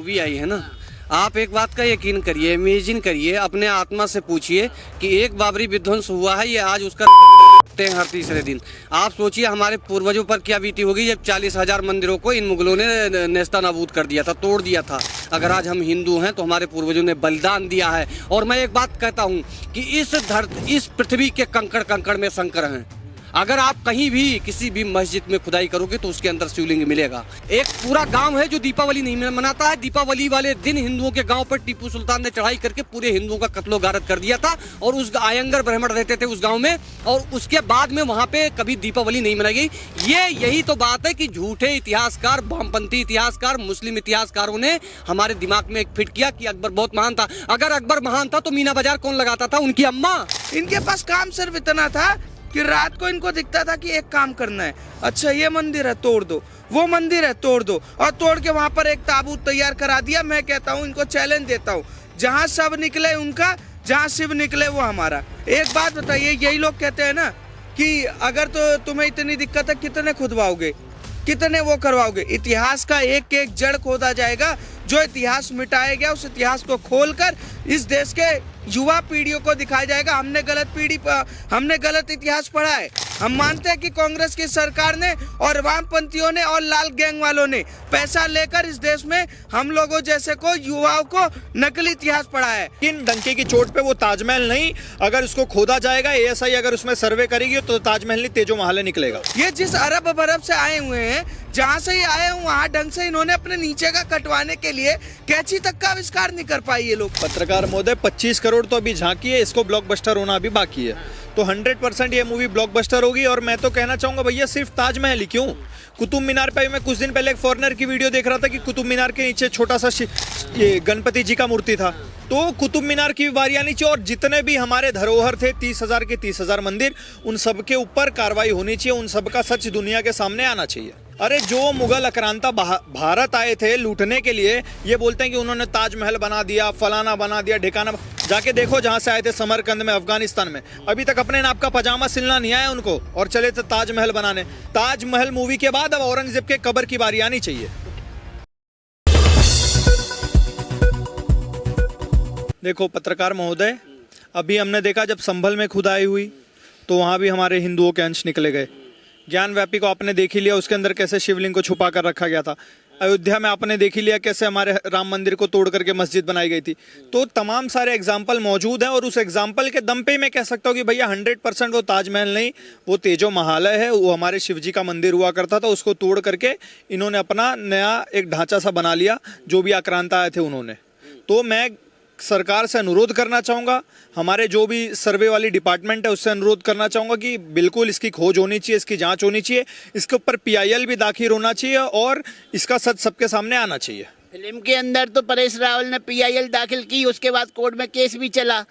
Movie आई है ना, आप एक बात का यकीन करिए, इमेजिन करिए, अपने आत्मा से पूछिए कि एक बाबरी विध्वंस हुआ है, ये आज उसका हर तीसरे दिन। आप सोचिए हमारे पूर्वजों पर क्या बीती होगी जब 40,000 मंदिरों को इन मुगलों ने नेस्ता नाबूद कर दिया था, तोड़ दिया था। अगर आज हम हिंदू हैं तो हमारे पूर्वजों ने बलिदान दिया है। और मैं एक बात कहता हूँ कि इस पृथ्वी के कंकड़ कंकड़ में शंकर हैं। अगर आप कहीं भी किसी भी मस्जिद में खुदाई करोगे तो उसके अंदर शिवलिंग मिलेगा। एक पूरा गांव है जो दीपावली नहीं मनाता है। दीपावली वाले दिन हिंदुओं के गांव पर टीपू सुल्तान ने चढ़ाई करके पूरे हिंदुओं का कत्लो गारत कर दिया था और उस आयंगर ब्राह्मण रहते थे उस गांव में, और उसके बाद में वहां पे कभी दीपावली नहीं मनाई गई। यही तो बात है कि झूठे इतिहासकार, वामपंथी इतिहासकार, मुस्लिम इतिहासकारों ने हमारे दिमाग में एक फिट किया कि अकबर बहुत महान था। अगर अकबर महान था तो मीना बाजार कौन लगाता था? उनकी अम्मा। इनके पास काम सिर्फ इतना था कि रात को इनको दिखता था कि एक काम करना है, अच्छा ये मंदिर है तोड़ दो, वो मंदिर है तोड़ दो, और तोड़ के वहां पर एक ताबूत तैयार करा दिया। मैं कहता हूँ, इनको चैलेंज देता हूँ, जहाँ शव निकले उनका, जहाँ शिव निकले वो हमारा। एक बात बताइए, यही लोग कहते हैं ना कि अगर तो तुम्हें इतनी दिक्कत है, कितने खुदवाओगे, कितने वो करवाओगे? इतिहास का एक एक जड़ खोदा जाएगा। जो इतिहास मिटाया गया उस इतिहास को खोलकर इस देश के युवा पीढ़ियों को दिखाया जाएगा। हमने गलत इतिहास पढ़ा है। हम मानते हैं कि कांग्रेस की सरकार ने और वामपंथियों ने और लाल गैंग वालों ने पैसा लेकर इस देश में हम लोगों जैसे को, युवाओं को नकली इतिहास पढ़ा है। इन डंके की चोट पे वो ताजमहल नहीं, अगर उसको खोदा जाएगा, एएसआई अगर उसमें सर्वे करेगी तो ताजमहल नहीं, तेजो महल निकलेगा। ये जिस अरब बरब से आए हुए हैं, जहाँ से ये आए हैं वहाँ ढंग से इन्होंने अपने नीचे का कटवाने के लिए कैंची तक का आविष्कार नहीं कर पाई ये लोग। पत्रकार महोदय, 25 करोड़ तो अभी झांकी है, इसको ब्लॉकबस्टर होना अभी बाकी है। तो 100% ये मूवी ब्लॉकबस्टर होगी। और मैं तो कहना चाहूंगा भैया, सिर्फ ताजमहल ही क्यों, कुतुब मीनार पे मैं कुछ दिन पहले एक फॉरेनर की वीडियो देख रहा था कि कुतुब मीनार के नीचे छोटा सा ये गणपति जी का मूर्ति था। तो कुतुब मीनार की भी बारी आनी चाहिए। और जितने भी हमारे धरोहर थे, 30,000 के 30,000 मंदिर, उन सब के ऊपर कार्रवाई होनी चाहिए, उन सब का सच दुनिया के सामने आना चाहिए। अरे जो मुगल आक्रांता भारत आए थे लूटने के लिए, ये बोलते हैं कि उन्होंने ताजमहल बना दिया, फलाना बना दिया, ढिकाना। जाके देखो जहाँ से आए थे, समरकंद में, अफगानिस्तान में, अभी तक अपने नाप का पजामा सिलना नहीं आया उनको, और चले थे ताजमहल बनाने। ताजमहल मूवी के बाद अब औरंगजेब के कब्र की बारी आनी चाहिए। देखो पत्रकार महोदय, अभी हमने देखा जब संभल में खुदाई हुई तो वहाँ भी हमारे हिंदुओं के अंश निकले गए। ज्ञान व्यापी को आपने देख ही लिया, उसके अंदर कैसे शिवलिंग को छुपा कर रखा गया था। अयोध्या में आपने देख ही लिया कैसे हमारे राम मंदिर को तोड़ करके मस्जिद बनाई गई थी। तो तमाम सारे एग्जाम्पल मौजूद हैं, और उस एग्जाम्पल के दम पे मैं कह सकता हूँ कि भैया 100% वो ताजमहल नहीं, वो तेजो महालय है। वो हमारे शिव जी का मंदिर हुआ करता था, उसको तोड़ करके इन्होंने अपना नया एक ढांचा सा बना लिया, जो भी आक्रांता आए थे उन्होंने। तो मैं सरकार से अनुरोध करना चाहूँगा, हमारे जो भी सर्वे वाली डिपार्टमेंट है उससे अनुरोध करना चाहूँगा कि बिल्कुल इसकी खोज होनी चाहिए, इसकी जांच होनी चाहिए, इसके ऊपर PIL भी दाखिल होना चाहिए और इसका सच सबके सामने आना चाहिए। फिल्म के अंदर तो परेश रावल ने PIL दाखिल की, उसके बाद कोर्ट में केस भी चला।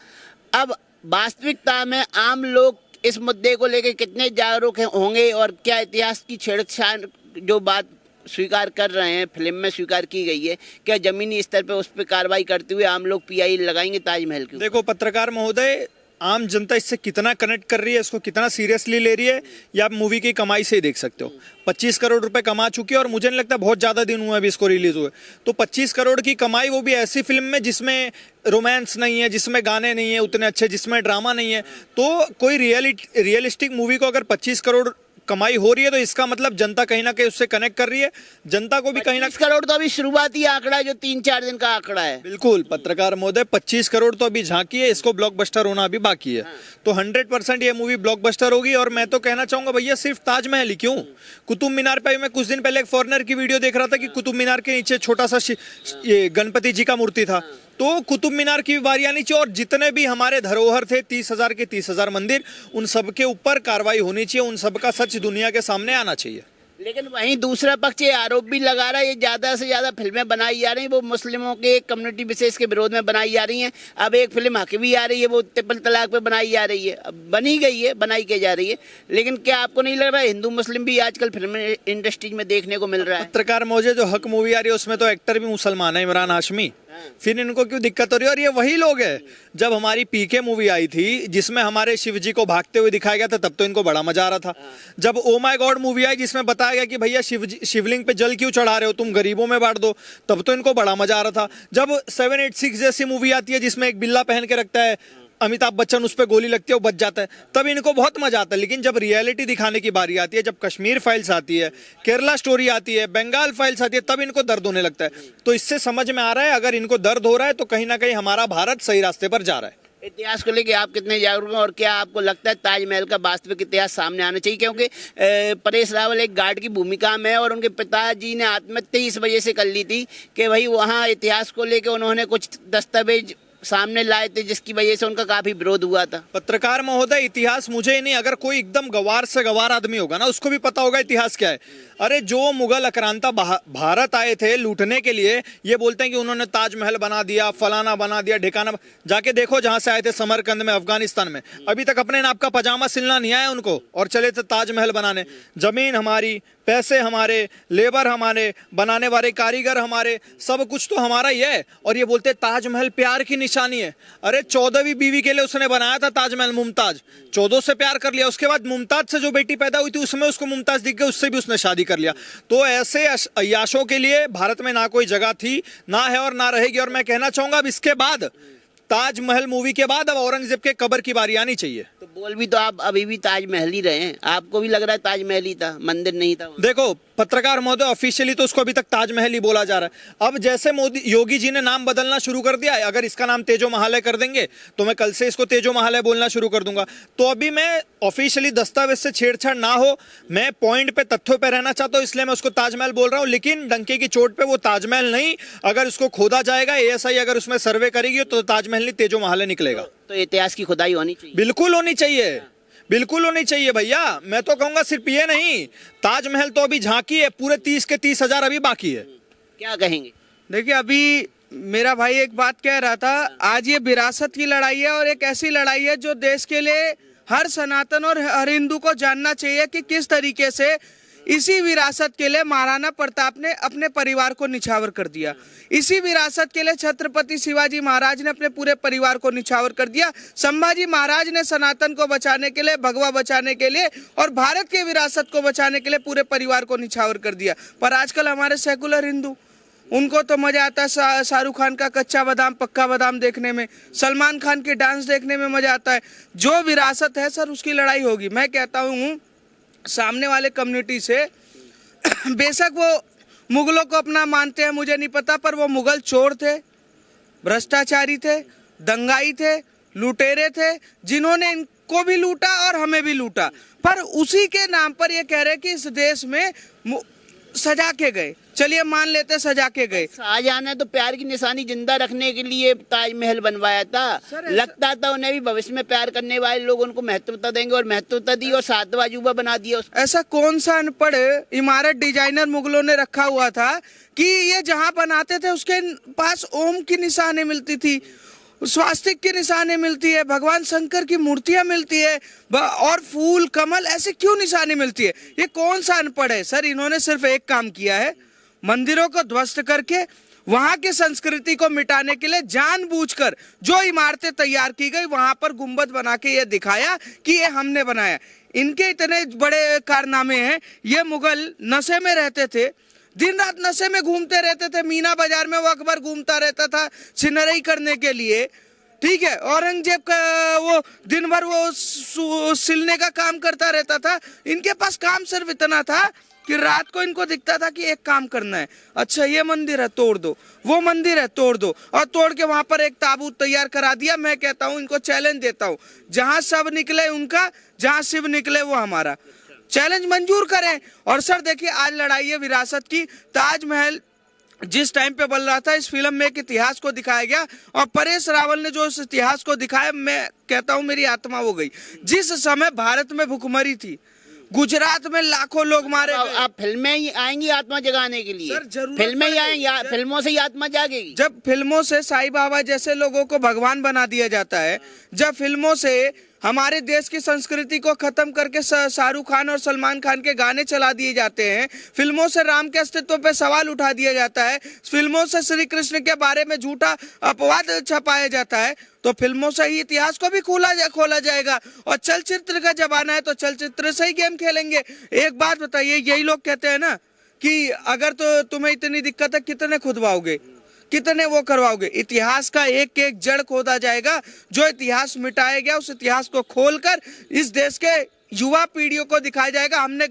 अब वास्तविकता में आम लोग इस मुद्दे को लेकर कितने जागरूक होंगे और क्या इतिहास की छेड़छाड़ जो बात स्वीकार कर रहे हैं, फिल्म में स्वीकार की गई है, क्या जमीनी स्तर पे उस पर कार्रवाई करते हुए आम लोग PIL लगाएंगे ताजमहल के? देखो पत्रकार महोदय, आम जनता इससे कितना कनेक्ट कर रही है, इसको कितना सीरियसली ले रही है, ये आप मूवी की कमाई से ही देख सकते हो। 25 करोड़ रुपए कमा चुकी है, और मुझे नहीं लगता बहुत ज़्यादा दिन हुए अभी इसको रिलीज हुए। तो 25 करोड़ की कमाई, वो भी ऐसी फिल्म में जिसमें रोमांस नहीं है, जिसमें गाने नहीं है उतने अच्छे, जिसमें ड्रामा नहीं है। तो कोई रियलिस्टिक मूवी को अगर 25 करोड़ कमाई हो रही है तो इसका मतलब जनता कहीं ना कहीं उससे कनेक्ट कर रही है। जनता को भी कहीं ना 25 करोड़ तो अभी शुरुआती आंकड़ा है, जो 3-4 दिन का आंकड़ा है। बिल्कुल पत्रकार महोदय, 25 करोड़ तो अभी झांकी है, इसको ब्लॉकबस्टर होना अभी बाकी है। तो 100% ये मूवी ब्लॉकबस्टर होगी। और मैं तो कहना चाहूंगा भैया, सिर्फ ताजमहल ही क्यों, कुतुब मीनार पे मैं कुछ दिन पहले एक फॉरेनर की वीडियो देख रहा था कि कुतुब मीनार के नीचे छोटा सा ये गणपति जी का मूर्ति था। तो कुतुब मीनार की भी बारी आनी चाहिए। और जितने भी हमारे धरोहर थे, 30,000 के 30,000 मंदिर, उन सब के ऊपर कार्रवाई होनी चाहिए, उन सब का सच दुनिया के सामने आना चाहिए। लेकिन वहीं दूसरा पक्ष ये आरोप भी लगा रहा है, ये ज़्यादा से ज़्यादा फिल्में बनाई जा रही हैं वो मुस्लिमों के एक कम्युनिटी विशेष के विरोध में बनाई जा रही हैं। अब एक फिल्म हक भी आ रही है, वो ट्रिपल तलाक पे बनाई जा रही है, अब बनी गई है, बनाई के जा रही है। लेकिन क्या आपको नहीं लग रहा है हिंदू मुस्लिम भी आजकल फिल्म इंडस्ट्री में देखने को मिल रहा है? पत्रकार महोदय, जो हक मूवी आ रही है उसमें तो एक्टर भी मुसलमान है, इमरान हाशमी। फिर इनको क्यों दिक्कत हो रही है? और ये वही लोग हैं, जब हमारी पीके मूवी आई थी जिसमें हमारे शिव जी को भागते हुए दिखाया गया था, तब तो इनको बड़ा मजा आ रहा था। जब ओ माय गॉड मूवी आई जिसमें बताया गया कि भैया शिवलिंग पे जल क्यों चढ़ा रहे हो, तुम गरीबों में बांट दो, तब तो इनको बड़ा मजा आ रहा था। जब 786 जैसी मूवी आती है जिसमें एक बिल्ला पहन के रखता है अमिताभ बच्चन, उस पर गोली लगती है, वो बच जाता है, तब इनको बहुत मजा आता है। लेकिन जब रियलिटी दिखाने की बारी आती है, जब कश्मीर फाइल्स आती है, केरला स्टोरी आती है, बंगाल फाइल्स आती है, तब इनको दर्द होने लगता है। तो इससे समझ में आ रहा है अगर इनको दर्द हो रहा है तो कहीं ना कहीं हमारा भारत सही रास्ते पर जा रहा है। इतिहास को लेके आप कितने जागरूक हैं और क्या आपको लगता है ताजमहल का वास्तविक इतिहास सामने आना चाहिए? क्योंकि परेश रावल एक गार्ड की भूमिका में, और उनके पिताजी ने आत्महत्या इस वजह से कर ली थी कि भाई वहाँ इतिहास को लेके उन्होंने कुछ दस्तावेज सामने लाए थे जिसकी वजह से उनका काफी विरोध हुआ था। पत्रकार महोदय, इतिहास मुझे ही नहीं, अगर कोई एकदम गवार से गवार आदमी होगा ना, उसको भी पता होगा इतिहास क्या है। अरे जो मुगल आक्रांता भारत आए थे लूटने के लिए, ये बोलते हैं कि उन्होंने ताजमहल बना दिया, फलाना बना दिया, ढिकाना। जाके देखो जहां से आए थे, समरकंद में, अफगानिस्तान में, अभी तक अपने नाप का पजामा सिलना नहीं आया उनको, और चले थे ताजमहल बनाने। जमीन हमारी, पैसे हमारे, लेबर हमारे, बनाने वाले कारीगर हमारे, सब कुछ तो हमारा ही है। और ये बोलते ताजमहल प्यार की निशानी है। अरे 14वीं बीवी के लिए उसने बनाया था ताजमहल, मुमताज। 14 से प्यार कर लिया, उसके बाद मुमताज से जो बेटी पैदा हुई थी उसमें उसको मुमताज दिख गई, उससे भी उसने शादी कर लिया। तो ऐसे अय्याशों के लिए भारत में ना कोई जगह थी, ना है और ना रहेगी। और मैं कहना चाहूंगा अब इसके बाद, ताजमहल मूवी के बाद, अब औरंगजेब के कब्र की बारी आनी चाहिए। तो बोल भी तो आप अभी भी ताजमहल ही रहे हैं, आपको भी लग रहा है ताजमहल ही था, मंदिर नहीं था? देखो पत्रकार महोदय, ऑफिशियली तो उसको अभी तक ताजमहल ही बोला जा रहा है। अब जैसे योगी जी ने नाम बदलना शुरू कर दिया है, अगर इसका नाम तेजो महालय कर देंगे तो मैं कल से इसको तेजो महालय बोलना शुरू कर दूंगा। तो अभी मैं ऑफिशियली दस्तावेज से छेड़छाड़ ना हो, मैं पॉइंट पे, तथ्यों पे रहना चाहता हूं, इसलिए मैं उसको ताजमहल बोल रहा हूं। लेकिन डंके की चोट पे वो ताजमहल नहीं, अगर उसको खोदा जाएगा, ASI अगर उसमें सर्वे करेगी तो ताजमहल नहीं, तेजो महालय निकलेगा। तो इतिहास की खुदाई होनी चाहिए। बिल्कुल होनी चाहिए, बिल्कुल होनी चाहिए भैया। मैं तो कहूंगा सिर्फ ये नहीं, ताजमहल तो अभी झांकी है, पूरे 30 के 30,000 अभी बाकी है। क्या कहेंगे? देखिए, अभी मेरा भाई एक बात कह रहा था, आज ये विरासत की लड़ाई है, और एक ऐसी लड़ाई है जो देश के लिए हर सनातन और हर हिंदू को जानना चाहिए कि किस तरीके से इसी विरासत के लिए महाराणा प्रताप ने अपने परिवार को निछावर कर दिया। इसी विरासत के लिए छत्रपति शिवाजी महाराज ने अपने पूरे परिवार को निछावर कर दिया। संभाजी महाराज ने सनातन को बचाने के लिए, भगवा बचाने के लिए और भारत के विरासत को बचाने के लिए पूरे परिवार को निछावर कर दिया। पर आजकल हमारे सेकुलर हिंदू, उनको तो मजा आता है शाहरुख खान का कच्चा बादाम पक्का बादाम देखने में, सलमान खान के डांस देखने में मजा आता है। जो विरासत है सर, उसकी लड़ाई होगी। मैं कहता हूँ सामने वाले कम्युनिटी से, बेशक वो मुगलों को अपना मानते हैं, मुझे नहीं पता, पर वो मुगल चोर थे, भ्रष्टाचारी थे, दंगाई थे, लुटेरे थे, जिन्होंने इनको भी लूटा और हमें भी लूटा। पर उसी के नाम पर ये कह रहे कि इस देश में सजा के गए। चलिए मान लेते सजा के गए। शाहजहां ने तो प्यार की निशानी जिंदा रखने के लिए ताजमहल बनवाया था। लगता था उन्हें भी भविष्य में प्यार करने वाले लोग उनको महत्वता देंगे, और महत्वता दी और 7वां अजूबा बना दिया। ऐसा कौन सा अनपढ़ इमारत डिजाइनर मुगलों ने रखा हुआ था कि ये जहां बनाते थे उसके पास ओम की निशानी मिलती थी, स्वास्तिक की निशानी मिलती है, भगवान शंकर की मूर्तियां मिलती है, और फूल कमल, ऐसे क्यों निशानी मिलती है? ये कौन सा अनपढ़ है सर? इन्होंने सिर्फ एक काम किया है, मंदिरों को ध्वस्त करके वहां की संस्कृति को मिटाने के लिए जानबूझकर जो इमारतें तैयार की गई वहां पर गुंबद बना के ये दिखाया कि ये हमने बनाया। इनके इतने बड़े कारनामे हैं। ये मुगल नशे में रहते थे, दिन रात नशे में घूमते रहते थे। मीना बाजार में वो अकबर घूमता रहता था छिनरई करने के लिए, ठीक है। औरंगजेब का वो दिन भर वो सिलने का काम करता रहता था। इनके पास काम सिर्फ इतना था कि रात को इनको दिखता था कि एक काम करना है, अच्छा ये मंदिर है तोड़ दो, वो मंदिर है तोड़ दो, और तोड़ के वहां पर एक ताबूत तैयार करा दिया। मैं कहता हूं, इनको चैलेंज देता हूं, जहां सब निकले उनका, जहां शिव निकले वो हमारा। चैलेंज मंजूर करें। और सर देखिए, आज लड़ाई है विरासत की। ताजमहल जिस टाइम पे बन रहा था, इस फिल्म में एक इतिहास को दिखाया गया, और परेश रावल ने जो इस इतिहास को दिखाया, मैं कहता हूं मेरी आत्मा हो गई। जिस समय भारत में भुखमरी थी, गुजरात में लाखों लोग मारे गए। आप फिल्में ही आएंगी आत्मा जगाने के लिए? सर जरूर फिल्में ही आएंगी, फिल्मों से ही आत्मा जागेगी। जब फिल्मों से साईं बाबा जैसे लोगों को भगवान बना दिया जाता है, जब फिल्मों से हमारे देश की संस्कृति को खत्म करके शाहरुख खान और सलमान खान के गाने चला दिए जाते हैं, फिल्मों से राम के अस्तित्व पे सवाल उठा दिया जाता है, फिल्मों से श्री कृष्ण के बारे में झूठा अपवाद छपाया जाता है, तो फिल्मों से ही इतिहास को भी खोला जाएगा। और चलचित्र का जमाना है तो चलचित्र से ही गेम खेलेंगे। एक बात बताइए, यही लोग कहते हैं ना कि अगर तो तुम्हें इतनी दिक्कत है कितने खुदवाओगे, कितने वो करवाओगे। इतिहास का एक एक जड़ खोदा जाएगा। जो इतिहास मिटाया गया उस इतिहास को खोलकर इस देश के युवा पीढ़ियों को दिखाया जाएगा हमने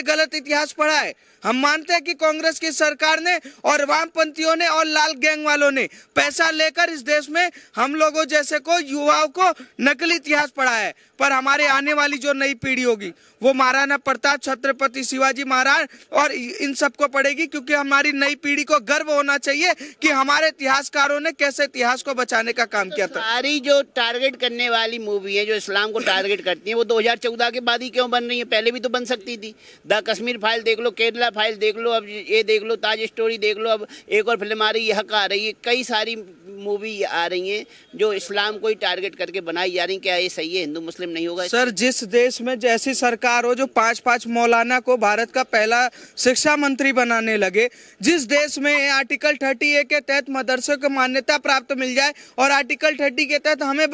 गलत इतिहास पढ़ा है। हम मानते हैं कि कांग्रेस की सरकार ने और वामपंथियों ने और लाल गैंग वालों ने पैसा लेकर इस देश में हम लोगों जैसे को युवाओं को नकली इतिहास पढ़ा है, पर हमारे आने वाली जो नई पीढ़ी होगी वो महाराणा प्रताप, छत्रपति शिवाजी महाराज और इन सबको पढ़ेगी, क्योंकि हमारी नई पीढ़ी को गर्व होना चाहिए कि हमारे इतिहासकारों ने कैसे इतिहास को बचाने का काम किया था। सारी जो टारगेट करने वाली मूवी है जो इस्लाम को टारगेट करती है वो 2014 के बाद ही क्यों बन रही है? पहले भी तो बन सकती थी। द कश्मीर फाइल देख लो, केरला फाइल देख लो, अब ये देख लो, ताज स्टोरी देख लो, अब एक और फिल्म आ रही है हक आ रही है, कई सारी मूवी आ रही हैं जो इस्लाम को ही टारगेट करके बनाई जा रही। क्या ये सही है? हिंदू मुस्लिम नहीं होगा? सर, जिस देश में जैसी सरकार हो जो 5-5 मौलाना को भारत का पहला शिक्षा मंत्री बनाने लगे, जिस देश में आर्टिकल 30A के तहत मदरसे को मान्यता प्राप्त मिल जाए और आर्टिकल 30 के तहत हमें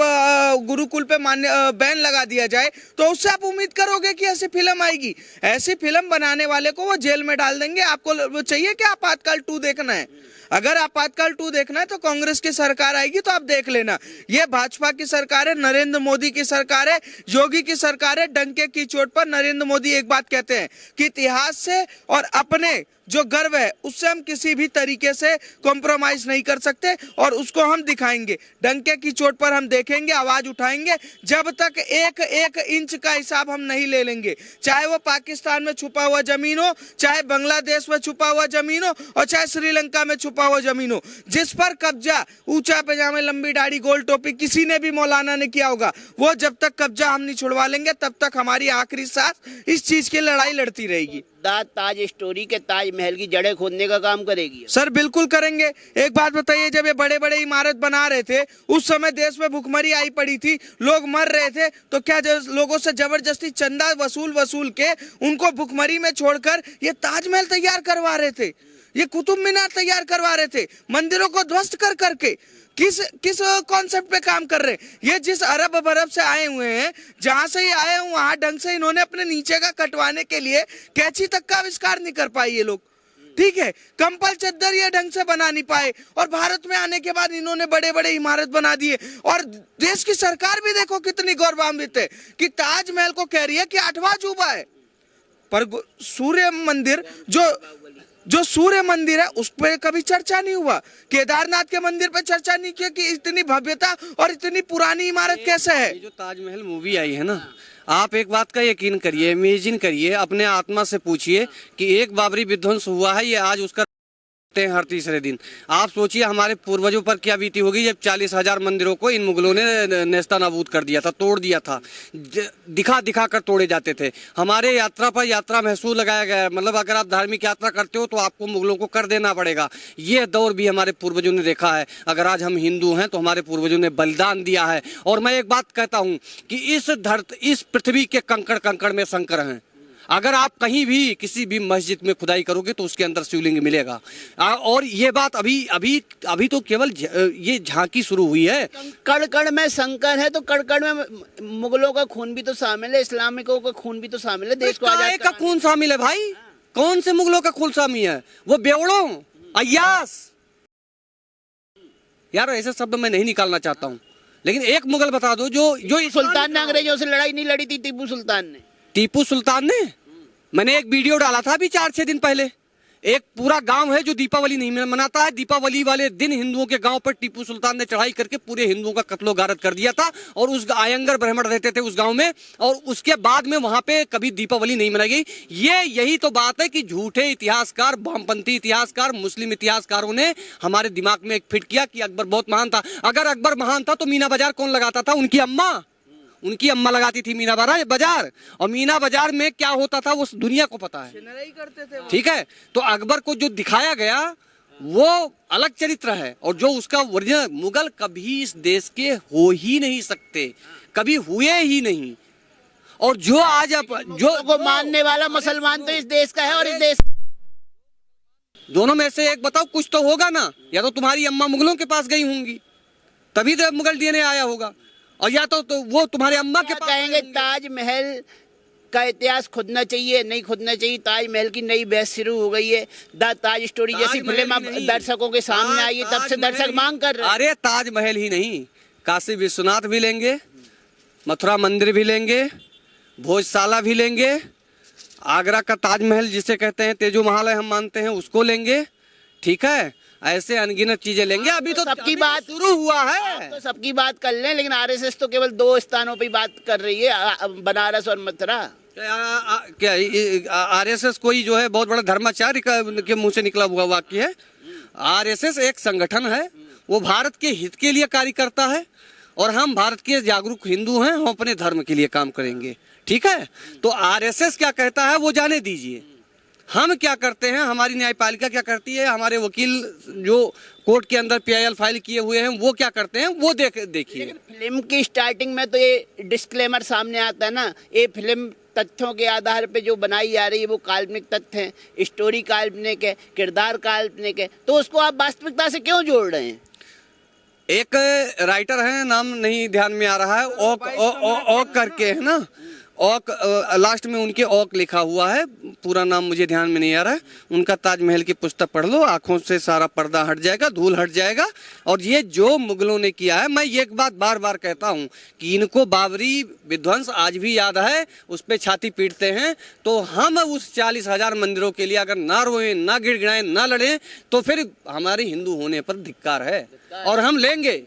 गुरुकुल पे बैन लगा दिया जाए, तो उससे आप उम्मीद करोगे कि ऐसी फिल्म आएगी? ऐसी फिल्म बनाने वाले को वो जेल में डाल देंगे। आपको चाहिए कि आपातकाल 2 देखना है? अगर आपातकाल 2 देखना है तो कांग्रेस की सरकार आएगी तो आप देख लेना। ये भाजपा की सरकार है, नरेंद्र मोदी की सरकार है, योगी की सरकार है। डंके की चोट पर नरेंद्र मोदी एक बात कहते हैं कि इतिहास से और अपने जो गर्व है उससे हम किसी भी तरीके से कॉम्प्रोमाइज नहीं कर सकते और उसको हम दिखाएंगे। डंके की चोट पर हम देखेंगे, आवाज उठाएंगे, जब तक एक एक इंच का हिसाब हम नहीं ले लेंगे, चाहे वो पाकिस्तान में छुपा हुआ जमीन हो, चाहे बांग्लादेश में छुपा हुआ जमीन हो और चाहे श्रीलंका में छुपा हुआ जमीन हो। जिस पर कब्जा, ऊंचा पैजामे, लंबी दाढ़ी, गोल टोपी किसी ने भी मौलाना ने किया होगा, वो जब तक कब्जा हम नहीं छुड़वा लेंगे तब तक हमारी आखिरी सांस इस चीज की लड़ाई लड़ती रहेगी। ताज स्टोरी के ताजमहल की जड़ें खोदने का काम करेगी? सर बिल्कुल करेंगे। एक बात बताइए, जब ये बड़े बड़े इमारत बना रहे थे उस समय देश में भुखमरी आई पड़ी थी, लोग मर रहे थे, तो क्या लोगों से जबरदस्ती चंदा वसूल के उनको भुखमरी में छोड़कर ये ताजमहल तैयार करवा रहे थे, ये कुतुब मीनार तैयार करवा रहे थे, मंदिरों को ध्वस्त कर करके? किस कॉन्सेप्ट पे काम कर रहे हैं? ये जिस अरब बरब से आए हुए हैं, जहां से ये आए हैं वहां ढंग से इन्होंने अपने नीचे का कटवाने के लिए कैंची तक का आविष्कार नहीं कर पाए ये लोग। ठीक है, कंबल चद्दर ये ढंग से बना नहीं पाए और भारत में आने के बाद इन्होंने बड़े बड़े इमारत बना दिए। और देश की सरकार भी देखो कितनी गौरवान्वित है कि ताजमहल को कह रही है कि 8वां अजूबा है, पर सूर्य मंदिर जो सूर्य मंदिर है उस पर कभी चर्चा नहीं हुआ। केदारनाथ के मंदिर पर चर्चा नहीं किया कि इतनी भव्यता और इतनी पुरानी इमारत कैसे है। ये जो ताजमहल मूवी आई है ना, आप एक बात का यकीन करिए, इमेजिन करिए, अपने आत्मा से पूछिए कि एक बाबरी विध्वंस हुआ है, ये आज उसका हर तीसरे दिन। आप सोचिए हमारे पूर्वजों पर क्या बीती होगी जब 40,000 मंदिरों को इन मुगलों ने नेस्ता नाबूद कर दिया था, तोड़ दिया था, दिखा कर तोड़े जाते थे। हमारे यात्रा पर यात्रा महसूस लगाया गया है, मतलब अगर आप धार्मिक यात्रा करते हो तो आपको मुगलों को कर देना पड़ेगा। ये दौर भी हमारे पूर्वजों ने देखा है। अगर आज हम हिंदू हैं तो हमारे पूर्वजों ने बलिदान दिया है। और मैं एक बात कहता हूँ कि इस पृथ्वी के कंकड़ में शंकर हैं। अगर आप कहीं भी किसी भी मस्जिद में खुदाई करोगे तो उसके अंदर शिवलिंग मिलेगा। और ये बात अभी तो केवल ये झांकी शुरू हुई है। कड़ में शंकर है तो कड़ में मुगलों का खून भी तो शामिल है, इस्लामिकों का खून भी तो शामिल है। देश को आजाद का खून शामिल है भाई? कौन से मुगलों का खून शामिल है? वो बेवड़ों, अय्यास। यार ऐसे शब्द मैं नहीं निकालना चाहता हूँ, लेकिन एक मुगल बता दो जो सुल्तान ने अंग्रेजों से लड़ाई नहीं लड़ी थी, टीपू सुल्तान ने। मैंने एक वीडियो डाला था अभी 4-6 दिन पहले। एक पूरा गांव है जो दीपावली नहीं मनाता है। दीपावली वाले दिन हिंदुओं के गांव पर टीपू सुल्तान ने चढ़ाई करके पूरे हिंदुओं का कत्लो गारत कर दिया था। और उस आयंगर ब्राह्मण रहते थे उस गांव में, और उसके बाद में वहां पे कभी दीपावली नहीं मनाई गई। यही तो बात है कि झूठे इतिहासकार, वामपंथी इतिहासकार, मुस्लिम इतिहासकारों ने हमारे दिमाग में एक फिट किया कि अकबर बहुत महान था। अगर अकबर महान था तो मीना बाजार कौन लगाता था? उनकी अम्मा लगाती थी मीना बाजार। और मीना बाजार में क्या होता था वो दुनिया को पता है। ठीक है, तो अकबर को जो दिखाया गया वो अलग चरित्र है, और जो उसका ओरिजिनल मुगल कभी इस देश के हो ही नहीं सकते, कभी हुए ही नहीं। और जो आज जो को मानने वाला मुसलमान तो इस देश का है और इस देश दोनों में से एक बताओ, कुछ तो होगा ना। या तो तुम्हारी अम्मा मुगलों के पास गई होंगी, तभी तो मुगल डीएनए आया होगा, और या तो वो तुम्हारे अम्मा के पास कहेंगे ताजमहल का इतिहास खुदना चाहिए, नहीं खुदना चाहिए। ताजमहल की नई बहस शुरू हो गई है। द ताज स्टोरी जैसी फिल्म अब दर्शकों के सामने आई है, तब से दर्शक मांग कर रहे हैं। अरे ताजमहल ही नहीं, काशी विश्वनाथ भी लेंगे, मथुरा मंदिर भी लेंगे, भोजशाला भी लेंगे, आगरा का ताजमहल जिसे कहते हैं तेजो महल है हम मानते हैं, उसको लेंगे। ठीक है, ऐसे अनगिनत चीजें लेंगे। अभी तो सबकी बात शुरू हुआ है। तो सबकी बात कर लें, लेकिन आरएसएस तो केवल 2 स्थानों पे बात कर रही है, बनारस और मथुरा। क्या आरएसएस कोई जो है बहुत बड़ा धर्माचार्य के मुंह से निकला हुआ वाक्य है? आरएसएस एक संगठन है, वो भारत के हित के लिए कार्य करता है, और हम भारत के जागरूक हिंदू हैं, हम अपने धर्म के लिए काम करेंगे। ठीक है, तो आरएसएस क्या कहता है वो जाने दीजिए, हम क्या करते हैं, हमारी न्यायपालिका क्या करती है, हमारे वकील जो कोर्ट के अंदर पीआईएल फाइल किए हुए हैं वो क्या करते हैं वो देखिए। फिल्म की स्टार्टिंग में तो ये डिस्क्लेमर सामने आता है ना, ये फिल्म तथ्यों के आधार पे जो बनाई जा रही है वो काल्पनिक तथ्य हैं, स्टोरी काल्पनिक है, किरदार काल्पनिक है, तो उसको आप वास्तविकता से क्यों जोड़ रहे हैं? एक राइटर है, नाम नहीं ध्यान में आ रहा है, ओक करके है ना, ओक, लास्ट में उनके ओक लिखा हुआ है, पूरा नाम मुझे ध्यान में नहीं आ रहा है। उनका ताजमहल की पुस्तक पढ़ लो, आंखों से सारा पर्दा हट जाएगा, धूल हट जाएगा। और ये जो मुगलों ने किया है, मैं ये एक बात बार बार कहता हूँ कि इनको बाबरी विध्वंस आज भी याद है, उस पर छाती पीटते हैं। तो हम उस 40,000 मंदिरों के लिए अगर ना रोएं, ना गिड़गिड़ाएं, ना लड़ें, तो फिर हमारे हिंदू होने पर धिक्कार है, और हम लेंगे।